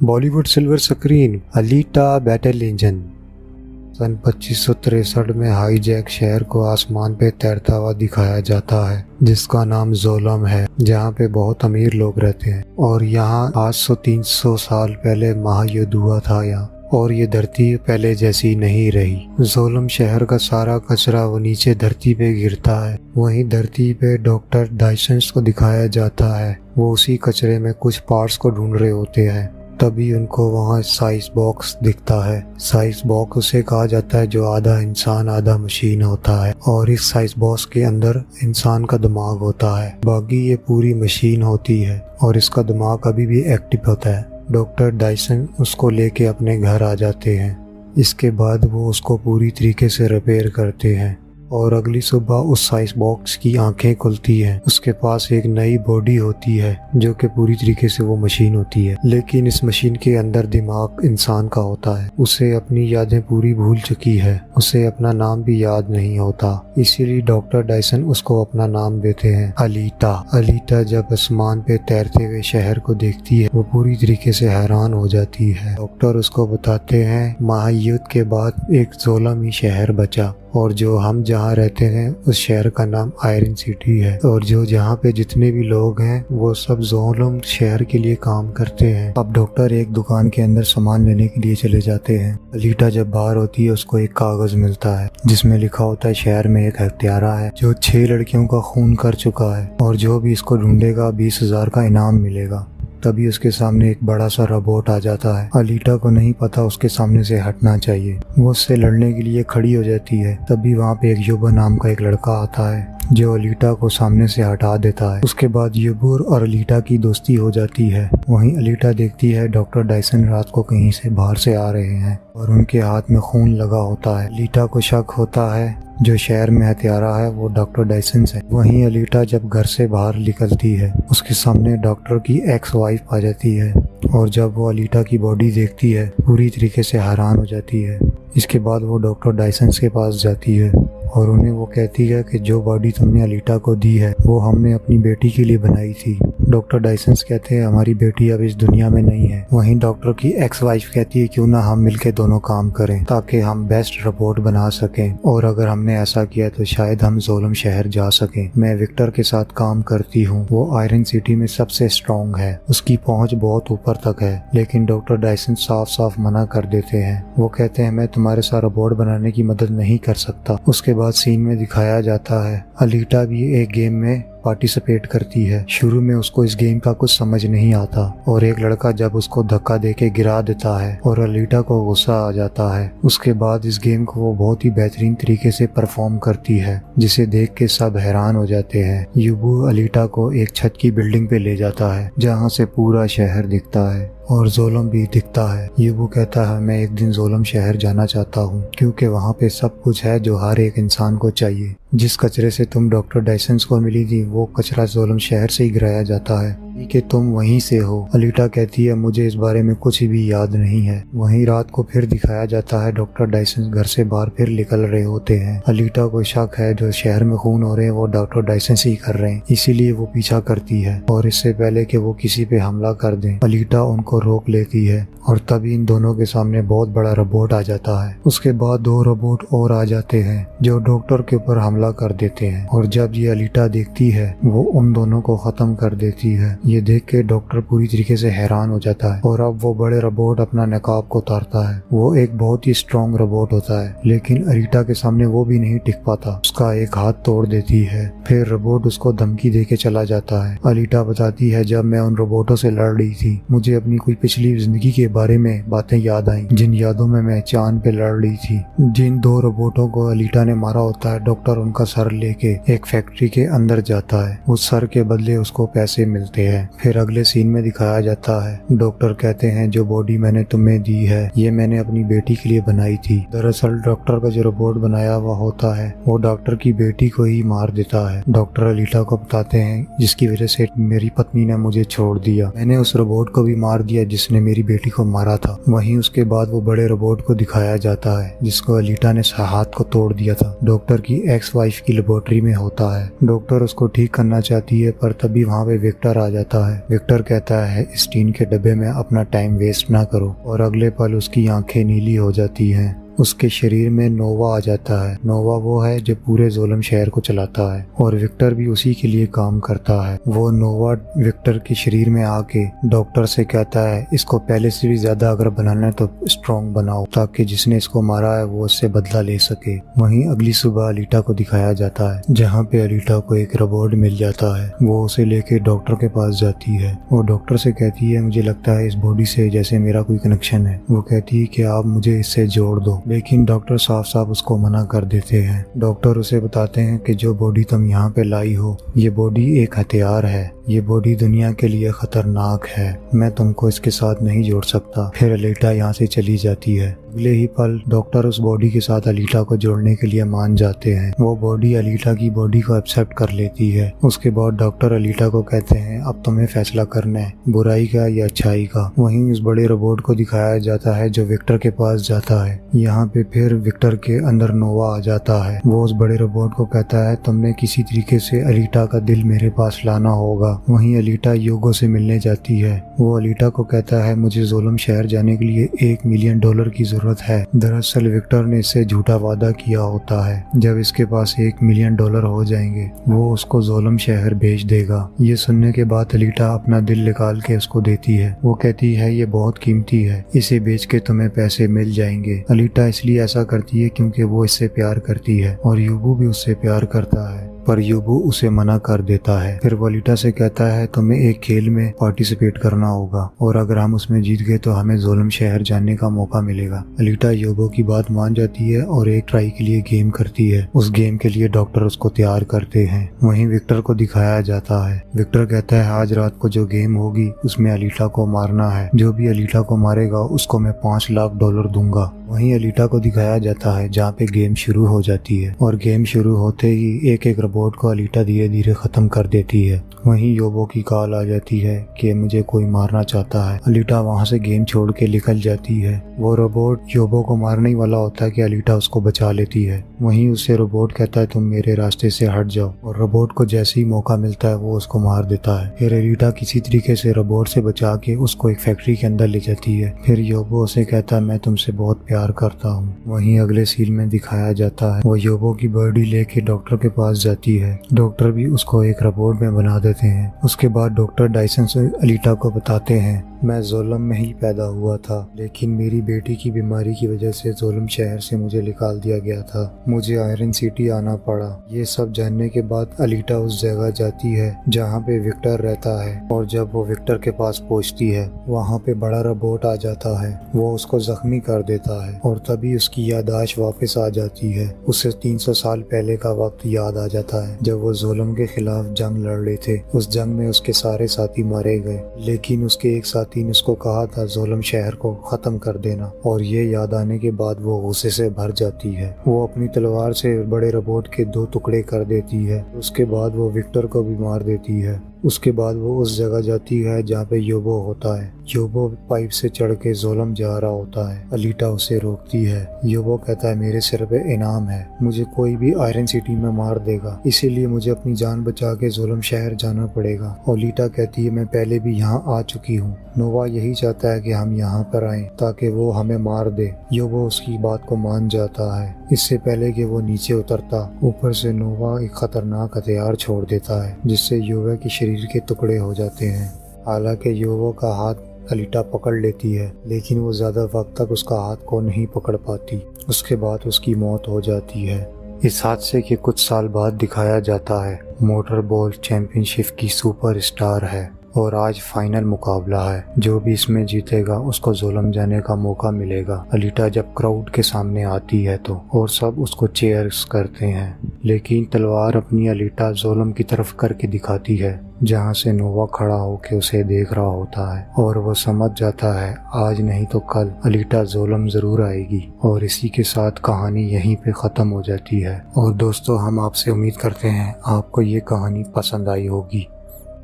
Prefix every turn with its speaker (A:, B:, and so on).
A: Bollywood silver screen Alita battle angel. सन 2563 में hijack शहर को आसमान पे तैरता हुआ दिखाया जाता है जिसका नाम जोलम है, जहाँ पे बहुत अमीर लोग रहते हैं और यहाँ आज से 300 साल पहले महायुद्ध हुआ था यहाँ, और ये धरती पहले जैसी नहीं रही। जोलम शहर का सारा कचरा वो नीचे धरती पे गिरता है। वहीं धरती पे डॉक्टर डायसन्स को दिखाया जाता है, वो उसी कचरे में कुछ पार्ट्स को ढूंढ रहे होते हैं। तभी उनको वहाँ साइज बॉक्स दिखता है। साइज बॉक्स उसे कहा जाता है जो आधा इंसान आधा मशीन होता है, और इस साइज बॉक्स के अंदर इंसान का दिमाग होता है, बाकी ये पूरी मशीन होती है और इसका दिमाग अभी भी एक्टिव होता है। डॉक्टर डायसन उसको लेके अपने घर आ जाते हैं। इसके बाद वो उसको पूरी तरीके से रिपेयर करते हैं और अगली सुबह उस साइज बॉक्स की आंखें खुलती हैं। उसके पास एक नई बॉडी होती है जो कि पूरी तरीके से वो मशीन होती है, लेकिन इस मशीन के अंदर दिमाग इंसान का होता है। उसे अपनी यादें पूरी भूल चुकी है, उसे अपना नाम भी याद नहीं होता, इसीलिए डॉक्टर डायसन उसको अपना नाम देते हैं अलीटा। अलीटा जब आसमान पे तैरते हुए शहर को देखती है वो पूरी तरीके से हैरान हो जाती है। डॉक्टर उसको बताते हैं महायुद्ध के बाद एक जोलम ही शहर बचा और जो हम जहाँ रहते हैं उस शहर का नाम आयरन सिटी है, और जो जहाँ पे जितने भी लोग हैं वो सब जोलम शहर के लिए काम करते हैं। अब डॉक्टर एक दुकान के अंदर सामान लेने के लिए चले जाते हैं। अलीटा जब बाहर होती है उसको एक कागज मिलता है जिसमें लिखा होता है शहर में एक हत्यारा है जो 6 लड़कियों का खून कर चुका है और जो भी इसको ढूंढेगा 20,000 का इनाम मिलेगा। तभी उसके सामने एक बड़ा सा रोबोट आ जाता है। अलीटा को नहीं पता उसके सामने से हटना चाहिए, वो उससे लड़ने के लिए खड़ी हो जाती है। तभी वहाँ पे एक युबा नाम का एक लड़का आता है जो अलीटा को सामने से हटा देता है। उसके बाद युबुर और अलीटा की दोस्ती हो जाती है। वहीं अलीटा देखती है डॉक्टर डायसन रात को कहीं से बाहर से आ रहे हैं और उनके हाथ में खून लगा होता है। अलीटा को शक होता है जो शहर में हत्यारा है वो डॉक्टर डायसन है। वहीं अलीटा जब घर से बाहर निकलती है उसके सामने डॉक्टर की एक्स वाइफ आ जाती है, और जब वो अलीटा की बॉडी देखती है पूरी तरीके से हैरान हो जाती है। इसके बाद वो डॉक्टर डायसन के पास जाती है और उन्हें वो कहती है कि जो बॉडी तुमने अलीटा को दी है वो हमने अपनी बेटी के लिए बनाई थी। डॉक्टर डायसन कहते हैं हमारी बेटी अब इस दुनिया में नहीं है। वहीं डॉक्टर की एक्स वाइफ कहती है क्यों ना हम मिलकर दोनों काम करें ताकि हम बेस्ट रिपोर्ट बना सकें, और अगर हमने ऐसा किया तो शायद हम जोलम शहर जा सकें। मैं विक्टर के साथ काम करती हूँ, वो आयरन सिटी में सबसे स्ट्रॉन्ग है, उसकी पहुँच बहुत ऊपर तक है। लेकिन डॉक्टर डायसन साफ साफ मना कर देते हैं। वो कहते हैं मैं तुम्हारे साथ रिपोर्ट बनाने की मदद नहीं कर सकता। उसके बाद सीन में दिखाया जाता है अलीटा भी एक गेम में पार्टिसिपेट करती है। शुरू में उसको इस गेम का कुछ समझ नहीं आता और एक लड़का जब उसको धक्का देके गिरा देता है और अलीटा को गुस्सा आ जाता है। उसके बाद इस गेम को वो बहुत ही बेहतरीन तरीके से परफॉर्म करती है जिसे देख के सब हैरान हो जाते हैं। युबू अलीटा को एक छत की बिल्डिंग पे ले जाता है जहाँ से पूरा शहर दिखता है और जोलम भी दिखता है। युबू कहता है मैं एक दिन जोलम शहर जाना चाहता हूँ क्योंकि वहाँ पे सब कुछ है जो हर एक इंसान को चाहिए। जिस कचरे से तुम डॉक्टर डायसन को मिली थी वो कचरा जोलम शहर से ही गिराया जाता है कि तुम वहीं से हो। अलीटा कहती है मुझे इस बारे में कुछ भी याद नहीं है। वहीं रात को फिर दिखाया जाता है डॉक्टर डायसन घर से बाहर फिर निकल रहे होते हैं। अलीटा को शक है जो शहर में खून हो रहे हैं वो डॉक्टर डायसन से ही कर रहे हैं, इसीलिए वो पीछा करती है और इससे पहले कि वो किसी पे हमला कर दें अलीटा उनको रोक लेती है और तभी इन दोनों के सामने बहुत बड़ा रोबोट आ जाता है। उसके बाद 2 रोबोट और आ जाते हैं जो डॉक्टर के ऊपर हमला कर देते हैं, और जब ये अलीटा देखती है वो उन दोनों को खत्म कर देती है। ये देख के डॉक्टर पूरी तरीके से हैरान हो जाता है और अब वो बड़े रोबोट अपना नकाब को उतारता है। वो एक बहुत ही स्ट्रॉन्ग रोबोट होता है, लेकिन अलीटा के सामने वो भी नहीं टिक पाता, उसका एक हाथ तोड़ देती है। फिर रोबोट उसको धमकी दे के चला जाता है। अलीटा बताती है जब मैं उन रोबोटों से लड़ रही थी मुझे अपनी कोई पिछली जिंदगी के बारे में बातें याद आई, जिन यादों में मैं चांद पे लड़ रही थी। जिन 2 रोबोटों को अलीटा ने मारा होता है डॉक्टर उनका सर लेके एक फैक्ट्री के अंदर जाता है। उस सर के बदले उसको पैसे मिलते हैं। फिर अगले सीन में दिखाया जाता है डॉक्टर कहते हैं जो बॉडी मैंने तुम्हें दी है ये मैंने अपनी बेटी के लिए बनाई थी। दरअसल डॉक्टर का जो रोबोट बनाया हुआ होता है वो डॉक्टर की बेटी को ही मार देता है। डॉक्टर अलीटा को बताते हैं जिसकी वजह से मेरी पत्नी ने मुझे छोड़ दिया, मैंने उस रोबोट को भी मार दिया जिसने मेरी बेटी को मारा था। वहीं उसके बाद वो बड़े रोबोट को दिखाया जाता है जिसको अलीटा ने हाथ को तोड़ दिया था। डॉक्टर की एक्स वाइफ की लेबोरेटरी में होता है। डॉक्टर उसको ठीक करना चाहती है पर तभी वहाँ पे विक्टर आ जाता है। विक्टर कहता है इस टीन के डब्बे में अपना टाइम वेस्ट ना करो, और अगले पल उसकी आंखें नीली हो जाती हैं। उसके शरीर में नोवा आ जाता है। नोवा वो है जो पूरे जोलम शहर को चलाता है और विक्टर भी उसी के लिए काम करता है। वो नोवा विक्टर के शरीर में आके डॉक्टर से कहता है इसको पहले से भी ज्यादा अगर बनाना है तो स्ट्रॉन्ग बनाओ, ताकि जिसने इसको मारा है वो उससे बदला ले सके। वहीं अगली सुबह अलीटा को दिखाया जाता है जहाँ पे अलीटा को एक रोबोट मिल जाता है। वो उसे लेके डॉक्टर के पास जाती है और डॉक्टर से कहती है मुझे लगता है इस बॉडी से जैसे मेरा कोई कनेक्शन है। वो कहती है कि आप मुझे इससे जोड़ दो, लेकिन डॉक्टर साफ साफ उसको मना कर देते हैं। डॉक्टर उसे बताते हैं कि जो बॉडी तुम यहाँ पे लाई हो ये बॉडी एक हथियार है, ये बॉडी दुनिया के लिए खतरनाक है, मैं तुमको इसके साथ नहीं जोड़ सकता। फिर अलीटा यहाँ से चली जाती है। अगले ही पल डॉक्टर उस बॉडी के साथ अलीटा को जोड़ने के लिए मान जाते हैं। वो बॉडी अलीटा की बॉडी को एक्सेप्ट कर लेती है। उसके बाद डॉक्टर अलीटा को कहते हैं अब तुम्हें फैसला करना है बुराई का या अच्छाई का। वहीं उस बड़े रोबोट को दिखाया जाता है जो विक्टर के पास जाता है। यहाँ पे फिर विक्टर के अंदर नोवा आ जाता है। वो उस बड़े रोबोट को कहता है तुमने किसी तरीके से अलीटा का दिल मेरे पास लाना होगा। वहीं अलीटा योगो से मिलने जाती है। वो अलीटा को कहता है मुझे जोलम शहर जाने के लिए $1 मिलियन की जरूरत है। दरअसल विक्टर ने इससे झूठा वादा किया होता है जब इसके पास $1 मिलियन हो जाएंगे वो उसको जोलम शहर भेज देगा। ये सुनने के बाद अलीटा अपना दिल निकाल के उसको देती है। वो कहती है ये बहुत कीमती है, इसे बेच के तुम्हें पैसे मिल जाएंगे। अलीटा इसलिए ऐसा करती है क्योंकि वो इससे प्यार करती है और यूबू भी उससे प्यार करता है, पर यूबू उसे मना कर देता है। फिर वो अलीटा से कहता है तुम्हें एक खेल में पार्टिसिपेट करना होगा और अगर हम उसमें जीत गए तो हमें जोलम शहर जाने का मौका मिलेगा। अलीटा यूबू की बात मान जाती है और एक ट्राई के लिए गेम करती है। उस गेम के लिए डॉक्टर उसको तैयार करते हैं। वहीं विक्टर को दिखाया जाता है। विक्टर कहता है आज रात को जो गेम होगी उसमें अलीटा को मारना है, जो भी अलीटा को मारेगा उसको मैं $5 लाख दूंगा। वहीं अलीटा को दिखाया जाता है जहाँ पे गेम शुरू हो जाती है और गेम शुरू होते ही एक एक रोबोट को अलीटा धीरे धीरे खत्म कर देती है। वहीं योबो की कॉल आ जाती है कि मुझे कोई मारना चाहता है। अलीटा वहाँ से गेम छोड़ के निकल जाती है। वो रोबोट योबो को मारने ही वाला होता है कि अलीटा उसको बचा लेती है। वहीं उसे रोबोट कहता है तुम मेरे रास्ते से हट जाओ, और रोबोट को जैसे ही मौका मिलता है वो उसको मार देता है। फिर अलीटा किसी तरीके से रोबोट से बचा के उसको एक फैक्ट्री के अंदर ले जाती है। फिर योबो उसे कहता है मैं तुमसे बहुत प्यार करता हूँ। वहीं अगले सीन में दिखाया जाता है वो योबो की बॉडी लेके डॉक्टर के पास जाती है। डॉक्टर भी उसको एक रोबोट में बना देते हैं। उसके बाद डॉक्टर डायसन से अलीटा को बताते हैं मैं जोलम में ही पैदा हुआ था, लेकिन मेरी बेटी की बीमारी की वजह से जोलम शहर से मुझे निकाल दिया गया था, मुझे आयरन सिटी आना पड़ा। ये सब जानने के बाद अलीटा उस जगह जाती है जहाँ पे विक्टर रहता है, और जब वो विक्टर के पास पहुँचती है वहाँ पे बड़ा रोबोट आ जाता है। वो उसको जख्मी कर देता है और तभी उसकी याददाश्त वापस आ जाती है। उसे 300 साल पहले का वक्त याद आ जाता है जब वो जोलम के खिलाफ जंग लड़ रहे थे। उस जंग में उसके सारे साथी मारे गए, लेकिन उसके एक साथी ने उसको कहा था जोलम शहर को खत्म कर देना, और ये याद आने के बाद वो गुस्से से भर जाती है। वो अपनी तलवार से बड़े रोबोट के 2 टुकड़े कर देती है। उसके बाद वो विक्टर को भी मार देती है। उसके बाद वो उस जगह जाती है जहाँ पे योबो होता है। योबो पाइप से चढ़ के जोलम जा रहा होता है। अलीटा उसे रोकती है। योबो कहता है मेरे सिर पे इनाम है, मुझे कोई भी आयरन सिटी में मार देगा, इसीलिए मुझे अपनी जान बचा के जोलम शहर जाना पड़ेगा। अलीटा कहती है मैं पहले भी यहाँ आ चुकी हूँ, नोवा यही चाहता है कि हम यहाँ पर आएं ताकि वो हमें मार दे। योबो उसकी बात को मान जाता है। इससे पहले कि वो नीचे उतरता, ऊपर से नोवा एक खतरनाक हथियार छोड़ देता है जिससे योबो के शरीर के टुकड़े हो जाते हैं। हालांकि योबो का हाथ अलीटा पकड़ लेती है, लेकिन वो ज्यादा वक्त तक उसका हाथ को नहीं पकड़ पाती। उसके बाद उसकी मौत हो जाती है। इस हादसे के कुछ साल बाद दिखाया जाता है मोटर बॉल चैंपियनशिप की सुपरस्टार है और आज फाइनल मुकाबला है। जो भी इसमें जीतेगा उसको जोलम जाने का मौका मिलेगा। अलीटा जब क्राउड के सामने आती है तो और सब उसको चेयर्स करते हैं, लेकिन तलवार अपनी अलीटा जोलम की तरफ करके दिखाती है जहाँ से नोवा खड़ा होकर उसे देख रहा होता है, और वो समझ जाता है आज नहीं तो कल अलीटा जोलम जरूर आएगी। और इसी के साथ कहानी यहीं पे ख़त्म हो जाती है। और दोस्तों हम आपसे उम्मीद करते हैं आपको ये कहानी पसंद आई होगी।